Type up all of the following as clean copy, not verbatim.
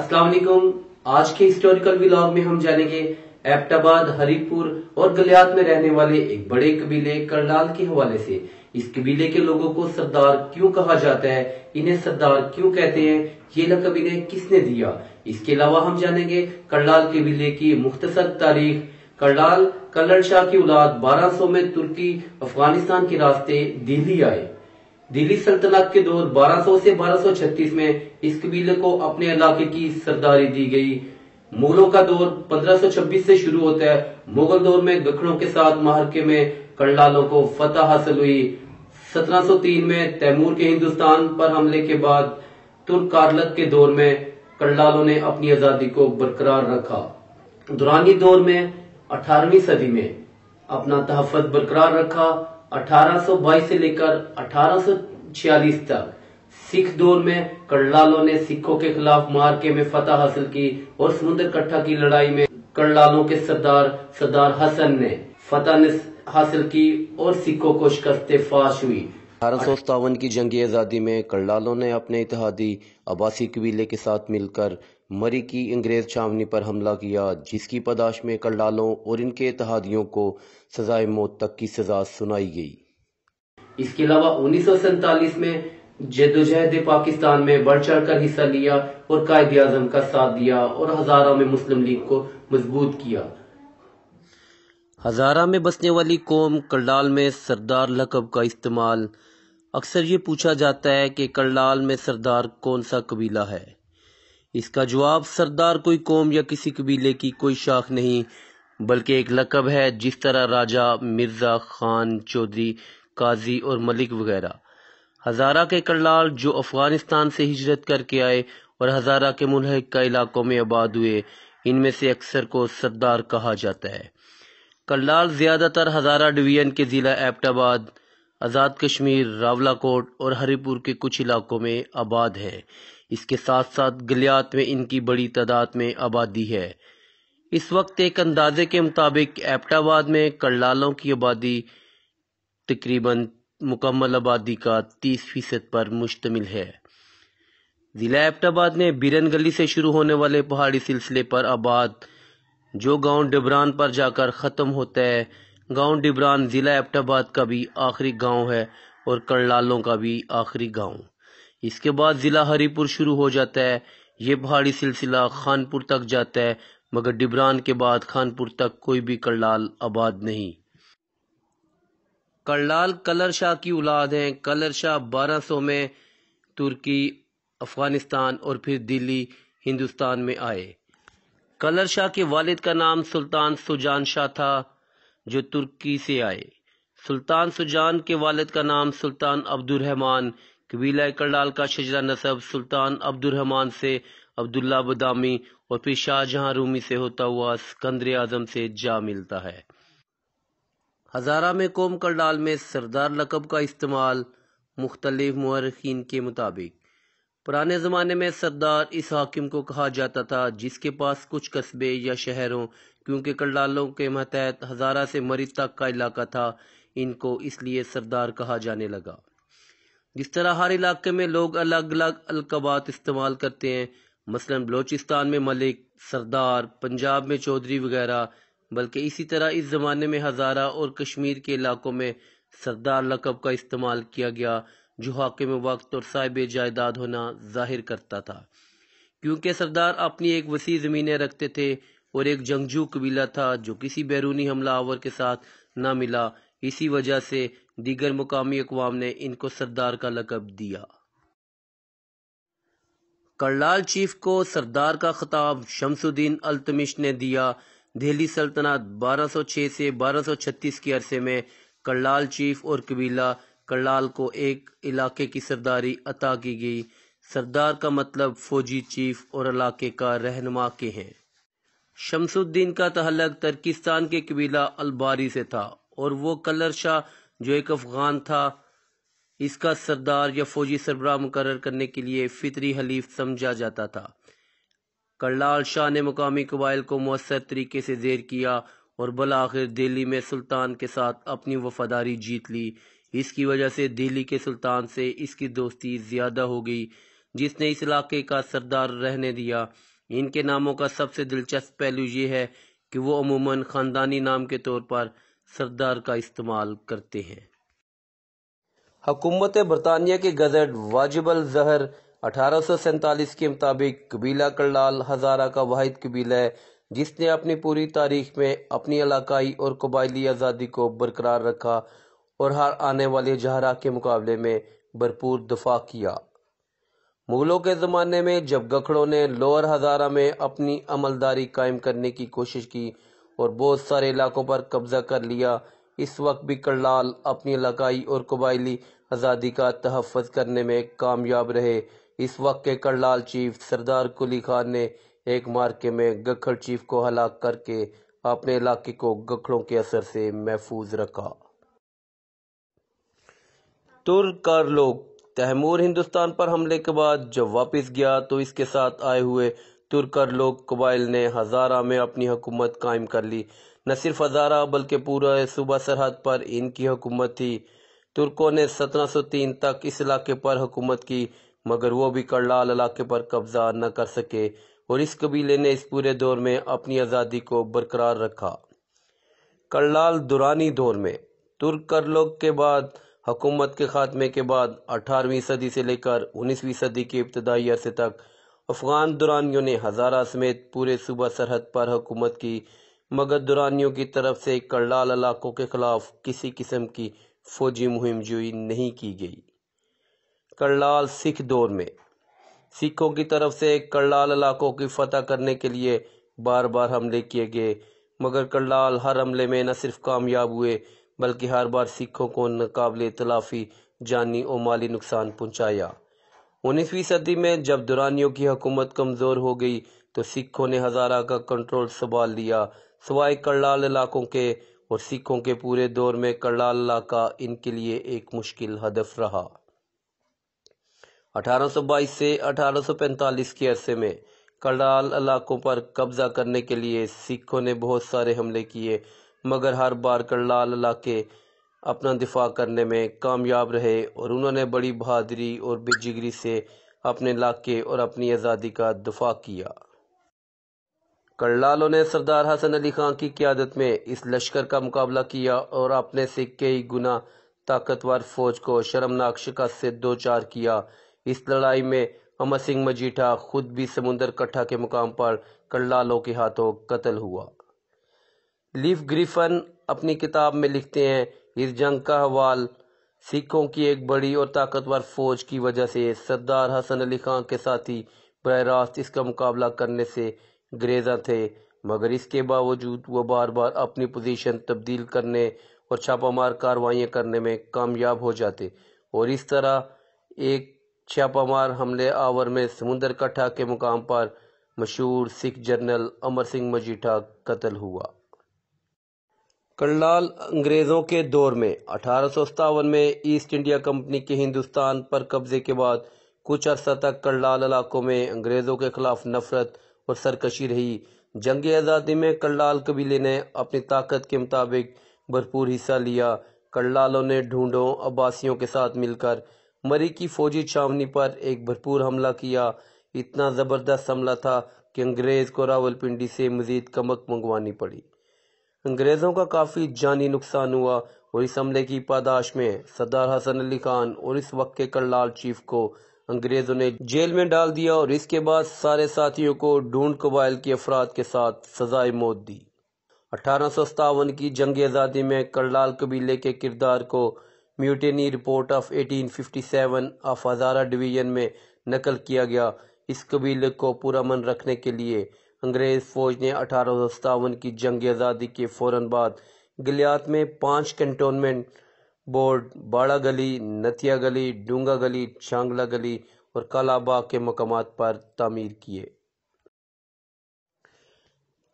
السلام علیکم۔ آج کے ہسٹوریکل ولاگ میں ہم جانیں گے ایبٹ آباد، ہری پور اور گلیات میں رہنے والے ایک بڑے قبیلے کرلال کے حوالے سے۔ اس قبیلے کے لوگوں کو سردار کیوں کہا جاتا ہے، انہیں سردار کیوں کہتے ہیں، یہ لقب انہیں کس نے دیا۔ اس کے علاوہ ہم جانیں گے کرلال قبیلے کی مختصر تاریخ۔ کرلال کلر شاہ کی اولاد 1200 میں ترکی افغانستان کے راستے دہلی آئے۔ دہلی سلطنت کے دور 1200 سے 1236 میں اس قبیلے کو اپنے علاقے کی سرداری دی گئی۔ مغلوں کا دور 1526 سے شروع ہوتا ہے۔ مغل دور میں گکھڑوں کے ساتھ معرکے میں کرلالوں کو فتح حاصل ہوئی۔ 1703 میں تیمور کے ہندوستان پر حملے کے بعد ترکارلت کے دور میں کرلالوں نے اپنی آزادی کو برقرار رکھا۔ دورانی دور میں 18ویں صدی میں اپنا تحفظ برقرار رکھا۔ 1822 سے لے کر 1846 تک سکھ دور میں کرلالوں نے سکھوں کے خلاف معرکے میں فتح حاصل کی اور سمندر کٹھا کی لڑائی میں کرلالوں کے سردار حسن نے فتح حاصل کی اور سکھوں کو شکست فاش ہوئی۔ 1857 کی جنگ آزادی میں کرلالوں نے اپنے اتحادی عباسی قبیلے کے ساتھ مل کر مری کی انگریز چھاونی پر حملہ کیا، جس کی پاداش میں کرلالوں اور ان کے اتحادیوں کو سزائے موت تک کی سزا سنائی گئی۔ اس کے علاوہ 1947 میں جدوجہد پاکستان میں بڑھ چڑھ کر حصہ لیا اور قائد اعظم کا ساتھ دیا اور ہزارہ میں مسلم لیگ کو مضبوط کیا۔ ہزارہ میں بسنے والی قوم کرلال میں سردار لقب کا استعمال۔ اکثر یہ پوچھا جاتا ہے کہ کرلال میں سردار کون سا قبیلہ ہے۔ اس کا جواب سردار کوئی قوم یا کسی قبیلے کی کوئی شاخ نہیں، بلکہ ایک لقب ہے، جس طرح راجہ، مرزا، خان، چودھری، قاضی اور ملک وغیرہ۔ ہزارہ کے کرلال جو افغانستان سے ہجرت کر کے آئے اور ہزارہ کے ملحقہ علاقوں میں آباد ہوئے، ان میں سے اکثر کو سردار کہا جاتا ہے۔ کرلال زیادہ تر ہزارہ ڈویژن کے ضلع ایبٹ آباد، آزاد کشمیر، راولہ کوٹ اور ہری پور کے کچھ علاقوں میں آباد ہیں۔ اس کے ساتھ ساتھ گلیات میں ان کی بڑی تعداد میں آبادی ہے۔ اس وقت ایک اندازے کے مطابق ایبٹ آباد میں کرلالوں کی آبادی تقریباً مکمل آبادی کا 30% پر مشتمل ہے۔ ضلع ایبٹ آباد میں بیرن گلی سے شروع ہونے والے پہاڑی سلسلے پر آباد، جو گاؤں ڈبران پر جا کر ختم ہوتا ہے۔ گاؤں ڈبران ضلع ایبٹ آباد کا بھی آخری گاؤں ہے اور کرلالوں کا بھی آخری گاؤں۔ اس کے بعد ضلع ہری پور شروع ہو جاتا ہے۔ یہ پہاڑی سلسلہ خانپور تک جاتا ہے، مگر ڈبران کے بعد خانپور تک کوئی بھی کرلال آباد نہیں۔ کرلال کلر شاہ کی اولاد ہیں۔ کلر شاہ 1200 میں ترکی افغانستان اور پھر دہلی ہندوستان میں آئے۔ کلر شاہ کے والد کا نام سلطان سوجان شاہ تھا، جو ترکی سے آئے۔ سلطان سوجان کے والد کا نام سلطان عبد الرحمن۔ قبیلہ کرلال کا شجرہ نسب سلطان عبد الرحمن سے عبداللہ بادامی اور پھر شاہ جہاں رومی سے ہوتا ہوا سکندر اعظم سے جا ملتا ہے۔ ہزارہ میں قوم کرلال میں سردار لقب کا استعمال مختلف مورخین کے مطابق۔ پرانے زمانے میں سردار اس حاکم کو کہا جاتا تھا جس کے پاس کچھ قصبے یا شہر ہوں، کیونکہ کرلالوں کے ماتحت ہزارہ سے مری تک کا علاقہ تھا، ان کو اس لیے سردار کہا جانے لگا۔ جس طرح ہر علاقے میں لوگ الگ الگ القابات استعمال کرتے ہیں، مثلا بلوچستان میں ملک، سردار، پنجاب میں چودھری وغیرہ، بلکہ اسی طرح اس زمانے میں ہزارہ اور کشمیر کے علاقوں میں سردار لقب کا استعمال کیا گیا، جو حاکم وقت اور صاحب جائیداد ہونا ظاہر کرتا تھا۔ کیونکہ سردار اپنی ایک وسیع زمینیں رکھتے تھے اور ایک جنگجو قبیلہ تھا جو کسی بیرونی حملہ آور کے ساتھ نہ ملا، اسی وجہ سے دیگر مقامی اقوام نے ان کو سردار کا لقب دیا۔ کرلال چیف کو سردار کا خطاب شمس الدین التمش نے دیا۔ دہلی سلطنت 1206 سے 1236 کے عرصے میں کرلال چیف اور قبیلہ کرلال کو ایک علاقے کی سرداری عطا کی گئی۔ سردار کا مطلب فوجی چیف اور علاقے کا رہنما کے ہیں۔ شمس الدین کا تعلق ترکستان کے قبیلہ الباری سے تھا اور وہ کلر شاہ جو ایک افغان تھا، اس کا سردار یا فوجی سربراہ مقرر کرنے کے لیے فطری حلیف سمجھا جاتا تھا۔ کرلال شاہ نے مقامی قبائل کو مؤثر طریقے سے زیر کیا اور بالآخر دہلی میں سلطان کے ساتھ اپنی وفاداری جیت لی۔ اس کی وجہ سے دہلی کے سلطان سے اس کی دوستی زیادہ ہو گئی، جس نے اس علاقے کا سردار رہنے دیا۔ ان کے ناموں کا سب سے دلچسپ پہلو یہ ہے کہ وہ عموماً خاندانی نام کے طور پر سردار کا استعمال کرتے ہیں۔ حکومت برطانیہ کے گزٹ واجب الظہر 1847 کے مطابق قبیلہ کرلال ہزارہ کا واحد قبیلہ ہے جس نے اپنی پوری تاریخ میں اپنی علاقائی اور قبائلی آزادی کو برقرار رکھا اور ہر آنے والے جہرہ کے مقابلے میں بھرپور دفاع کیا۔ مغلوں کے زمانے میں جب گکھڑوں نے لوور ہزارہ میں اپنی عملداری قائم کرنے کی کوشش کی اور بہت سارے علاقوں پر قبضہ کر لیا، اس وقت بھی کرلال اپنی علاقائی اور قبائلی آزادی کا تحفظ کرنے میں کامیاب رہے۔ اس وقت کے کرلال چیف سردار قلی خان نے ایک مارکے میں گکھڑ چیف کو ہلاک کر کے اپنے علاقے کو گکھڑوں کے اثر سے محفوظ رکھا۔ ترکارلوک تیمور ہندوستان پر حملے کے بعد جب واپس گیا تو اس کے ساتھ آئے ہوئے ترکارلوک قبائل نے ہزارہ میں اپنی حکومت قائم کر لی۔ نہ صرف ہزارہ بلکہ پورے صوبہ سرحد پر ان کی حکومت تھی۔ ترکوں نے 1703 تک اس علاقے پر حکومت کی مگر وہ بھی کرلال علاقے پر قبضہ نہ کر سکے اور اس قبیلے نے اس پورے دور میں اپنی آزادی کو برقرار رکھا۔ کرلال دورانی دور میں ترکارلوک کے بعد حکومت کے خاتمے کے بعد 18ویں صدی سے لے کر 19ویں صدی کے ابتدائی عرصے تک افغان دورانیوں نے ہزارہ سمیت پورے صوبہ سرحد پر حکومت کی مگر دورانیوں کی طرف سے کرلال علاقوں کے خلاف کسی قسم کی فوجی مہم جوئی نہیں کی گئی۔ کرلال سکھ دور میں سکھوں کی طرف سے کرلال علاقوں کی فتح کرنے کے لیے بار بار حملے کیے گئے مگر کرلال ہر حملے میں نہ صرف کامیاب ہوئے بلکہ ہر بار سکھوں کو ناقابل تلافی جانی اور مالی نقصان پہنچایا۔ 19ویں صدی میں جب دورانیوں کی حکومت کمزور ہو گئی تو سکھوں نے ہزارہ کا کنٹرول سنبھال لیا سوائے کرلال علاقوں کے اور سکھوں کے پورے دور میں کرلال علاقہ ان کے لیے ایک مشکل ہدف رہا۔ 1822 سے 1845 کے عرصے میں کرلال علاقوں پر قبضہ کرنے کے لیے سکھوں نے بہت سارے حملے کیے مگر ہر بار کرلال علاقے اپنا دفاع کرنے میں کامیاب رہے اور انہوں نے بڑی بہادری اور بے جگری سے اپنے علاقے اور اپنی آزادی کا دفاع کیا۔ کرلالوں نے سردار حسن علی خان کی قیادت میں اس لشکر کا مقابلہ کیا اور اپنے سے کئی گنا طاقتور فوج کو شرمناک شکست سے دوچار کیا۔ اس لڑائی میں امر سنگھ مجیٹھا خود بھی سمندر کٹھا کے مقام پر کرلالوں کے ہاتھوں قتل ہوا۔ لیف گریفن اپنی کتاب میں لکھتے ہیں، اس جنگ کا حوال سکھوں کی ایک بڑی اور طاقتور فوج کی وجہ سے سردار حسن علی خان کے ساتھی براہ راست اس کا مقابلہ کرنے سے گریزاں تھے مگر اس کے باوجود وہ بار بار اپنی پوزیشن تبدیل کرنے اور چھاپہ مار کارروائیاں کرنے میں کامیاب ہو جاتے اور اس طرح ایک چھاپہ مار حملے آور میں سمندر کٹھا کے مقام پر مشہور سکھ جنرل امر سنگھ مجیٹھا قتل ہوا۔ کرلال انگریزوں کے دور میں 1857 میں ایسٹ انڈیا کمپنی کے ہندوستان پر قبضے کے بعد کچھ عرصہ تک کرلال علاقوں میں انگریزوں کے خلاف نفرت اور سرکشی رہی۔ جنگ آزادی میں کرلال قبیلے نے اپنی طاقت کے مطابق بھرپور حصہ لیا۔ کرلالوں نے ڈھونڈوں عباسیوں کے ساتھ مل کر مری کی فوجی چھاونی پر ایک بھرپور حملہ کیا۔ اتنا زبردست حملہ تھا کہ انگریز کو راولپنڈی سے مزید کمک منگوانی پڑی۔ انگریزوں کا کافی جانی نقصان ہوا اور اس حملے کی پاداش میں سردار حسن علی خان اور اس وقت کے کرلال چیف کو انگریزوں نے جیل میں ڈال دیا اور اس کے بعد سارے ساتھیوں کو ڈھونڈ قبائل کے افراد کے ساتھ سزائے موت دی۔ 1857 کی جنگ آزادی میں کرلال قبیلے کے کردار کو mutiny report of 1857 of Hazara division میں نقل کیا گیا۔ اس قبیلے کو پرامن رکھنے کے لیے انگریز فوج نے 1857 کی جنگ آزادی کے فوراً بعد گلیات میں 5 کنٹونمنٹ بورڈ باڑہ گلی، نتیا گلی، ڈونگا گلی، چانگلہ گلی اور کالا باغ کے مقامات پر تعمیر کیے۔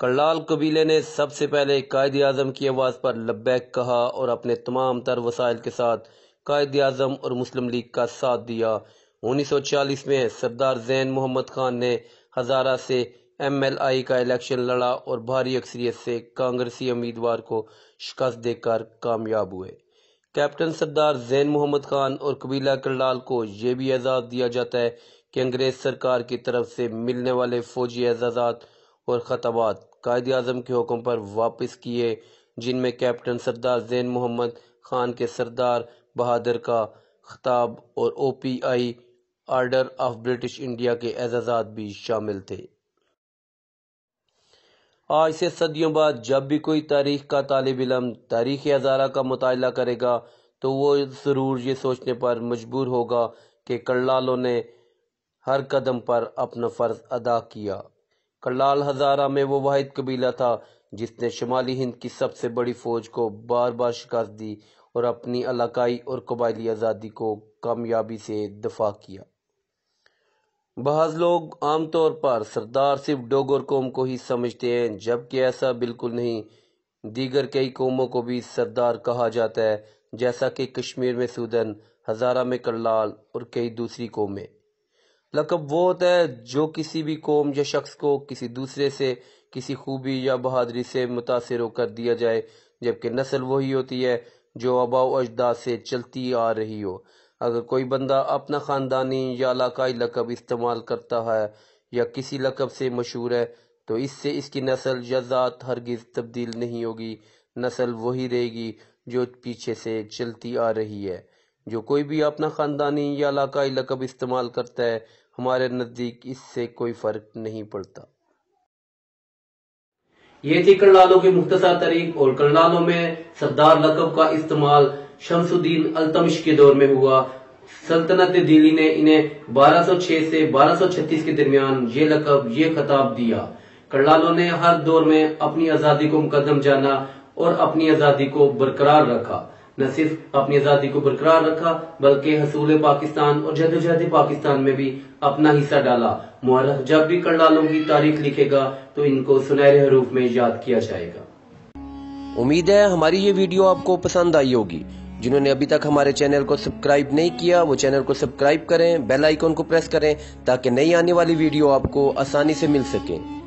کرلال قبیلے نے سب سے پہلے قائد اعظم کی آواز پر لبیک کہا اور اپنے تمام تر وسائل کے ساتھ قائد اعظم اور مسلم لیگ کا ساتھ دیا۔ 1940 میں سردار زین محمد خان نے ہزارہ سے ایم ایل آئی کا الیکشن لڑا اور بھاری اکثریت سے کانگریسی امیدوار کو شکست دے کر کامیاب ہوئے۔ کیپٹن سردار زین محمد خان اور قبیلہ کرلال کو یہ بھی اعزاز دیا جاتا ہے کہ انگریز سرکار کی طرف سے ملنے والے فوجی اعزازات اور خطابات قائد اعظم کے حکم پر واپس کیے، جن میں کیپٹن سردار زین محمد خان کے سردار بہادر کا خطاب اور OPI order of British India کے اعزازات بھی شامل تھے۔ آج سے صدیوں بعد جب بھی کوئی تاریخ کا طالب علم تاریخ ہزارہ کا مطالعہ کرے گا تو وہ ضرور یہ سوچنے پر مجبور ہوگا کہ کرلالوں نے ہر قدم پر اپنا فرض ادا کیا۔ کرلال ہزارہ میں وہ واحد قبیلہ تھا جس نے شمالی ہند کی سب سے بڑی فوج کو بار بار شکست دی اور اپنی علاقائی اور قبائلی آزادی کو کامیابی سے دفاع کیا۔ بعض لوگ عام طور پر سردار صرف ڈوگر قوم کو ہی سمجھتے ہیں، جبکہ ایسا بالکل نہیں۔ دیگر کئی قوموں کو بھی سردار کہا جاتا ہے، جیسا کہ کشمیر میں سودن، ہزارہ میں کرلال اور کئی دوسری قومیں۔ لقب وہ ہوتا ہے جو کسی بھی قوم یا شخص کو کسی دوسرے سے کسی خوبی یا بہادری سے متاثر ہو کر دیا جائے، جبکہ نسل وہی ہوتی ہے جو آباء و اجداد سے چلتی آ رہی ہو۔ اگر کوئی بندہ اپنا خاندانی یا علاقائی لقب استعمال کرتا ہے یا کسی لقب سے مشہور ہے تو اس سے اس کی نسل یا ذات ہرگز تبدیل نہیں ہوگی، نسل وہی رہے گی جو پیچھے سے چلتی آ رہی ہے۔ جو کوئی بھی اپنا خاندانی یا علاقائی لقب استعمال کرتا ہے، ہمارے نزدیک اس سے کوئی فرق نہیں پڑتا۔ یہ تھی کرلالوں کی مختصر تاریخ، اور کرلالوں میں سردار لقب کا استعمال شمس الدین التمش کے دور میں ہوا۔ سلطنت دہلی نے انہیں 1206 سے 1236 کے درمیان یہ لقب، یہ خطاب دیا۔ کرلالوں نے ہر دور میں اپنی آزادی کو مقدم جانا اور اپنی آزادی کو برقرار رکھا۔ نہ صرف اپنی آزادی کو برقرار رکھا بلکہ حصول پاکستان اور جدوجہد پاکستان میں بھی اپنا حصہ ڈالا۔ مورخ جب بھی کرلالوں کی تاریخ لکھے گا تو ان کو سنہرے حروف میں یاد کیا جائے گا۔ امید ہے ہماری یہ ویڈیو آپ کو پسند آئی ہوگی۔ جنہوں نے ابھی تک ہمارے چینل کو سبسکرائب نہیں کیا وہ چینل کو سبسکرائب کریں، بیل آئیکن کو پریس کریں تاکہ نئی آنے والی ویڈیو آپ کو آسانی سے مل سکیں۔